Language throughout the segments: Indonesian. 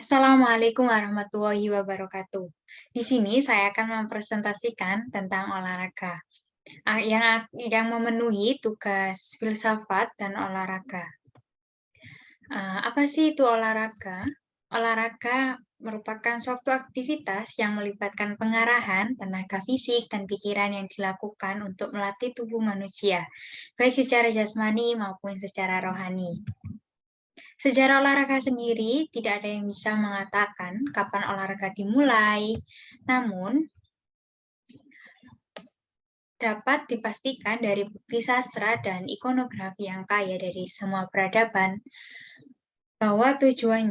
Assalamualaikum warahmatullahi wabarakatuh. Di sini saya akan mempresentasikan tentang olahraga yang memenuhi tugas filsafat dan olahraga. Apa sih itu olahraga? Olahraga merupakan suatu aktivitas yang melibatkan pengarahan, tenaga fisik, dan pikiran yang dilakukan untuk melatih tubuh manusia, baik secara jasmani maupun secara rohani. Sejarah olahraga sendiri tidak ada yang bisa mengatakan kapan olahraga dimulai, namun dapat dipastikan dari bukti sastra dan ikonografi yang kaya dari semua peradaban bahwa tujuan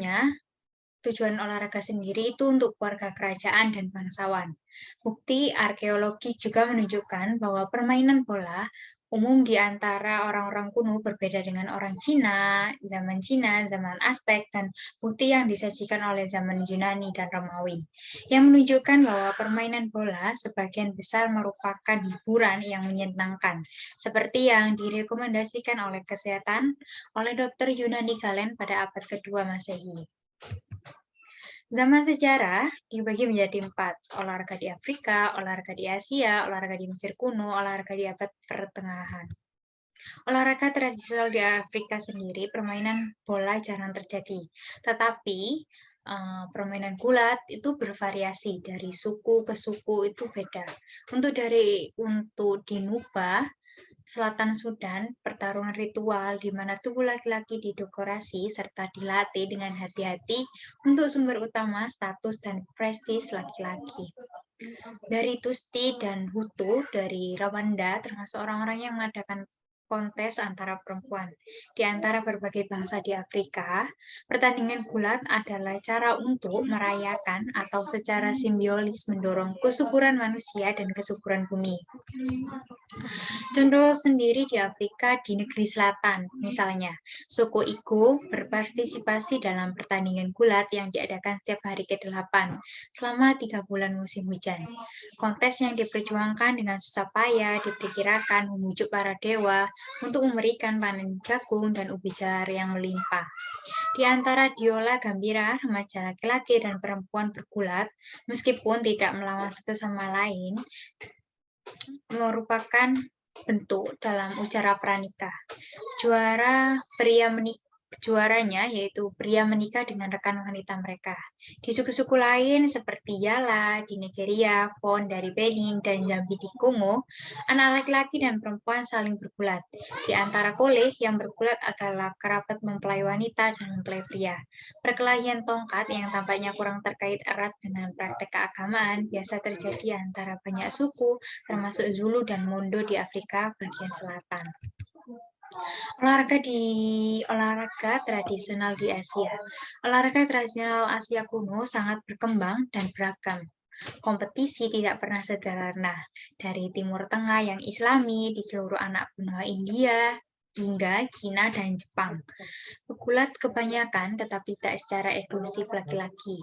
olahraga sendiri itu untuk keluarga kerajaan dan bangsawan. Bukti arkeologis juga menunjukkan bahwa permainan bola umum di antara orang-orang kuno berbeda dengan orang Cina, zaman Aztec, dan bukti yang disajikan oleh zaman Yunani dan Romawi, yang menunjukkan bahwa permainan bola sebagian besar merupakan hiburan yang menyenangkan, seperti yang direkomendasikan oleh kesehatan oleh Dr. Yunani Galen pada abad kedua Masehi. Zaman sejarah dibagi menjadi 4, olahraga di Afrika, olahraga di Asia, olahraga di Mesir kuno, olahraga di abad pertengahan. Olahraga tradisional di Afrika sendiri, permainan bola jarang terjadi, tetapi permainan gulat itu bervariasi dari suku ke suku itu beda. Untuk di Nuba, Selatan Sudan, pertarungan ritual di mana tubuh laki-laki didekorasi serta dilatih dengan hati-hati untuk sumber utama status dan prestis laki-laki. Dari Tusti dan Hutu dari Rwanda termasuk orang-orang yang mengadakan kontes antara perempuan. Di antara berbagai bangsa di Afrika, pertandingan gulat adalah cara untuk merayakan atau secara simbiolis mendorong kesuburan manusia dan kesuburan bumi. Contoh sendiri di Afrika di negeri selatan, misalnya, suku Igbo berpartisipasi dalam pertandingan gulat yang diadakan setiap hari ke-8 selama 3 bulan musim hujan. Kontes yang diperjuangkan dengan susah payah diperkirakan memujuk para dewa untuk memberikan panen jagung dan ubi jar yang melimpah. Di antara Diola Gambira, remaja laki-laki dan perempuan bergulat, meskipun tidak melawan satu sama lain, merupakan bentuk dalam ucara pranikah. Juaranya yaitu pria menikah dengan rekan wanita mereka. Di suku-suku lain seperti Yala di Nigeria, Fon dari Benin, dan Zambi di Kongo, anak laki-laki dan perempuan saling bergulat. Di antara Koleh, yang bergulat adalah kerabat mempelai wanita dan mempelai pria. Perkelahian tongkat yang tampaknya kurang terkait erat dengan praktek keagamaan biasa terjadi antara banyak suku, termasuk Zulu dan Mondo di Afrika bagian selatan. Olahraga tradisional di Asia. Olahraga tradisional Asia kuno sangat berkembang dan beragam. Kompetisi tidak pernah sederhana. Dari Timur Tengah yang Islami di seluruh anak benua India hingga Cina dan Jepang. Pegulat kebanyakan tetapi tak secara eksklusif laki-laki.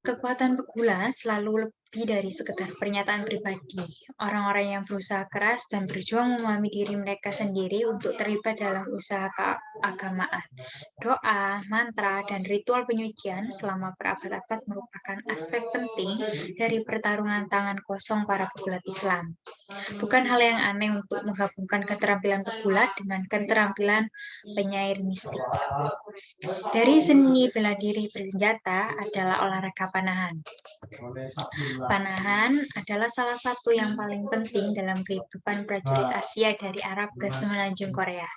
Kekuatan pegulat selalu lebih dari sekedar pernyataan pribadi. Orang-orang yang berusaha keras dan berjuang memahami diri mereka sendiri untuk terlibat dalam usaha keagamaan. Doa, mantra, dan ritual penyucian selama berabad-abad merupakan aspek penting dari pertarungan tangan kosong para pegulat Islam. Bukan hal yang aneh untuk menggabungkan keterampilan pegulat dengan keterampilan penyair mistik. Dari seni bela diri bersenjata adalah olahraga panahan. Panahan adalah salah satu yang paling penting dalam kehidupan prajurit Asia dari Arab ke semenanjung Korea.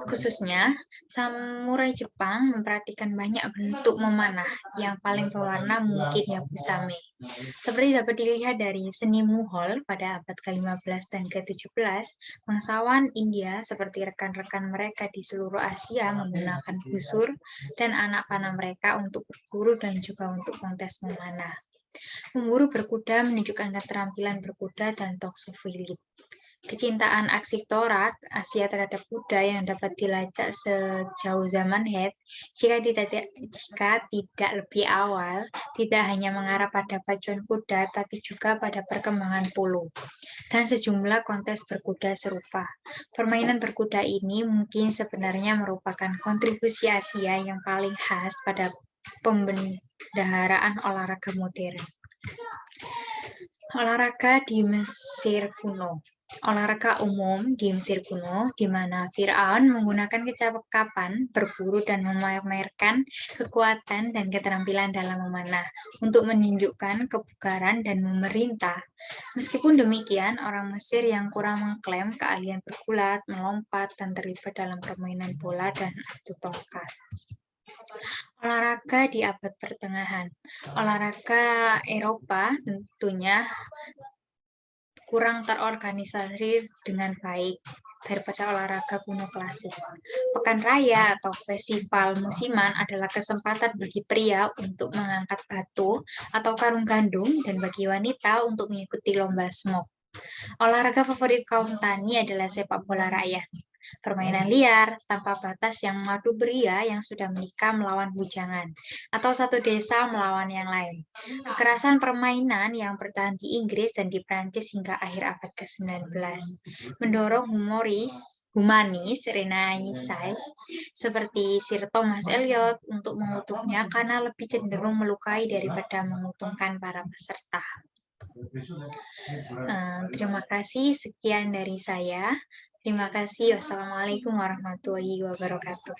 Khususnya, samurai Jepang memperhatikan banyak bentuk memanah, yang paling berwarna mungkin yabusame. Seperti dapat dilihat dari seni Mughal pada abad ke-15 dan ke-17, bangsawan India seperti rekan-rekan mereka di seluruh Asia menggunakan busur dan anak panah mereka untuk berburu dan juga untuk kontes memanah. Memburu berkuda menunjukkan keterampilan berkuda dan toksufilit. Kecintaan aksitorat Asia terhadap kuda yang dapat dilacak sejauh zaman Het, jika tidak lebih awal, tidak hanya mengarah pada pacuan kuda, tapi juga pada perkembangan polo dan sejumlah kontes berkuda serupa. Permainan berkuda ini mungkin sebenarnya merupakan kontribusi Asia yang paling khas pada pembendaharaan olahraga modern. Olahraga di Mesir kuno. Olahraga umum di Mesir kuno, di mana Fir'aun menggunakan kecakapan, berburu, dan memamerkan kekuatan dan keterampilan dalam memanah untuk menunjukkan kebugaran dan memerintah. Meskipun demikian, orang Mesir yang kurang mengklaim keahlian bergulat, melompat, dan terlibat dalam permainan bola dan adu tongkat. Olahraga di abad pertengahan. Olahraga Eropa tentunya kurang terorganisasi dengan baik daripada olahraga kuno klasik. Pekan raya atau festival musiman adalah kesempatan bagi pria untuk mengangkat batu atau karung gandum dan bagi wanita untuk mengikuti lomba smoke. Olahraga favorit kaum tani adalah sepak bola rakyat. Permainan liar tanpa batas yang mengadu pria yang sudah menikah melawan bujangan, atau satu desa melawan yang lain. Kekerasan permainan yang bertahan di Inggris dan di Prancis hingga akhir abad ke-19 mendorong humanis Renaissance seperti Sir Thomas Eliot untuk mengutuknya karena lebih cenderung melukai daripada menguntungkan para peserta. Terima kasih, sekian dari saya. Terima kasih. Wassalamualaikum warahmatullahi wabarakatuh.